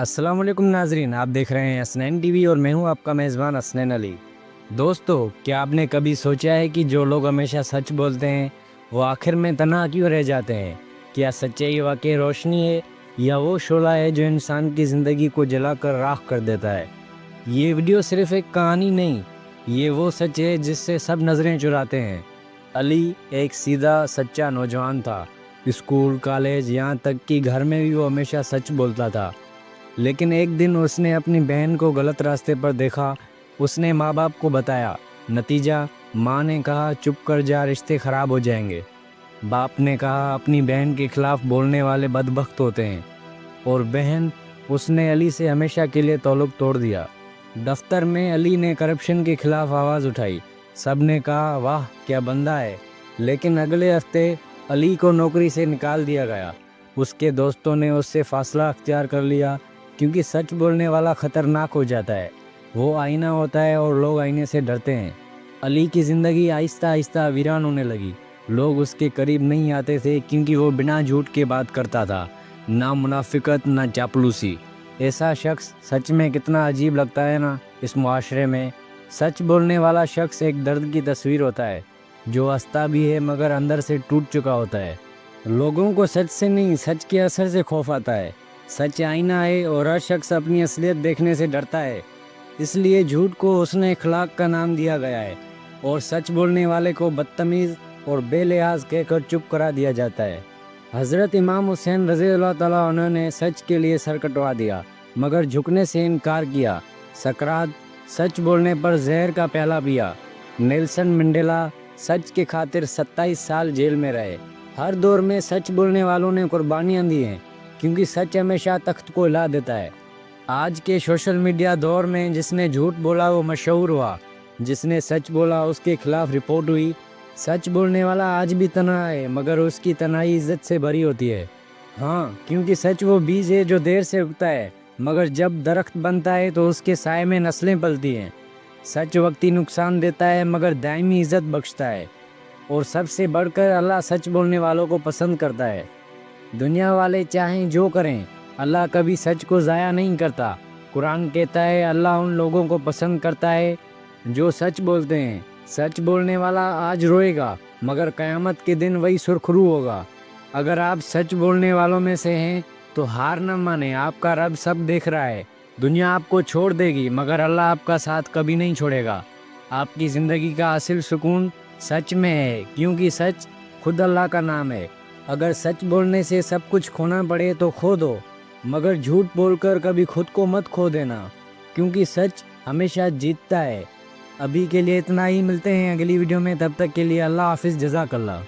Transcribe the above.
السلام علیکم ناظرین، آپ دیکھ رہے ہیں اسنین ٹی وی اور میں ہوں آپ کا میزبان اسنین علی۔ دوستو، کیا آپ نے کبھی سوچا ہے کہ جو لوگ ہمیشہ سچ بولتے ہیں وہ آخر میں تنہا کیوں رہ جاتے ہیں؟ کیا سچائی واقعی روشنی ہے یا وہ شعلہ ہے جو انسان کی زندگی کو جلا کر راکھ کر دیتا ہے؟ یہ ویڈیو صرف ایک کہانی نہیں، یہ وہ سچ ہے جس سے سب نظریں چراتے ہیں۔ علی ایک سیدھا سچا نوجوان تھا۔ اسکول، کالج، یہاں تک کہ گھر میں بھی وہ ہمیشہ سچ بولتا تھا۔ لیکن ایک دن اس نے اپنی بہن کو غلط راستے پر دیکھا۔ اس نے ماں باپ کو بتایا۔ نتیجہ، ماں نے کہا چپ کر جا، رشتے خراب ہو جائیں گے۔ باپ نے کہا اپنی بہن کے خلاف بولنے والے بدبخت ہوتے ہیں۔ اور بہن، اس نے علی سے ہمیشہ کے لیے تعلق توڑ دیا۔ دفتر میں علی نے کرپشن کے خلاف آواز اٹھائی۔ سب نے کہا واہ کیا بندہ ہے، لیکن اگلے ہفتے علی کو نوکری سے نکال دیا گیا۔ اس کے دوستوں نے اس سے فاصلہ اختیار کر لیا، کیونکہ سچ بولنے والا خطرناک ہو جاتا ہے۔ وہ آئینہ ہوتا ہے اور لوگ آئینے سے ڈرتے ہیں۔ علی کی زندگی آہستہ آہستہ ویران ہونے لگی۔ لوگ اس کے قریب نہیں آتے تھے کیونکہ وہ بنا جھوٹ کے بات کرتا تھا، نہ منافقت نہ چاپلوسی۔ ایسا شخص سچ میں کتنا عجیب لگتا ہے نا۔ اس معاشرے میں سچ بولنے والا شخص ایک درد کی تصویر ہوتا ہے، جو ہنستا بھی ہے مگر اندر سے ٹوٹ چکا ہوتا ہے۔ لوگوں کو سچ سے نہیں، سچ کے اثر سے خوف آتا ہے۔ سچ آئینہ ہے اور ہر شخص اپنی اصلیت دیکھنے سے ڈرتا ہے۔ اس لیے جھوٹ کو حسن اخلاق کا نام دیا گیا ہے اور سچ بولنے والے کو بدتمیز اور بے لحاظ کہہ کر چپ کرا دیا جاتا ہے۔ حضرت امام حسین رضی اللہ تعالیٰ عنہ نے سچ کے لیے سر کٹوا دیا مگر جھکنے سے انکار کیا۔ سقراط سچ بولنے پر زہر کا پیالہ پیا۔ نیلسن منڈیلا سچ کی خاطر 27 سال جیل میں رہے۔ ہر دور میں سچ بولنے والوں نے قربانیاں دی ہیں، کیونکہ سچ ہمیشہ تخت کو ہلا دیتا ہے۔ آج کے سوشل میڈیا دور میں جس نے جھوٹ بولا وہ مشہور ہوا، جس نے سچ بولا اس کے خلاف رپورٹ ہوئی۔ سچ بولنے والا آج بھی تنہا ہے مگر اس کی تنہائی عزت سے بھری ہوتی ہے۔ ہاں، کیونکہ سچ وہ بیج ہے جو دیر سے اگتا ہے مگر جب درخت بنتا ہے تو اس کے سائے میں نسلیں پلتی ہیں۔ سچ وقتی نقصان دیتا ہے مگر دائمی عزت بخشتا ہے۔ اور سب سے بڑھ کر اللہ سچ بولنے والوں کو پسند کرتا ہے۔ دنیا والے چاہیں جو کریں، اللہ کبھی سچ کو ضائع نہیں کرتا۔ قرآن کہتا ہے اللہ ان لوگوں کو پسند کرتا ہے جو سچ بولتے ہیں۔ سچ بولنے والا آج روئے گا مگر قیامت کے دن وہی سرخرو ہوگا۔ اگر آپ سچ بولنے والوں میں سے ہیں تو ہار نہ مانیں، آپ کا رب سب دیکھ رہا ہے۔ دنیا آپ کو چھوڑ دے گی مگر اللہ آپ کا ساتھ کبھی نہیں چھوڑے گا۔ آپ کی زندگی کا اصل سکون سچ میں ہے، کیونکہ سچ خود اللہ کا نام ہے۔ اگر سچ بولنے سے سب کچھ کھونا پڑے تو کھو دو، مگر جھوٹ بول کر کبھی خود کو مت کھو دینا، کیونکہ سچ ہمیشہ جیتتا ہے۔ ابھی کے لیے اتنا ہی، ملتے ہیں اگلی ویڈیو میں، تب تک کے لیے اللہ حافظ، جزاک اللہ۔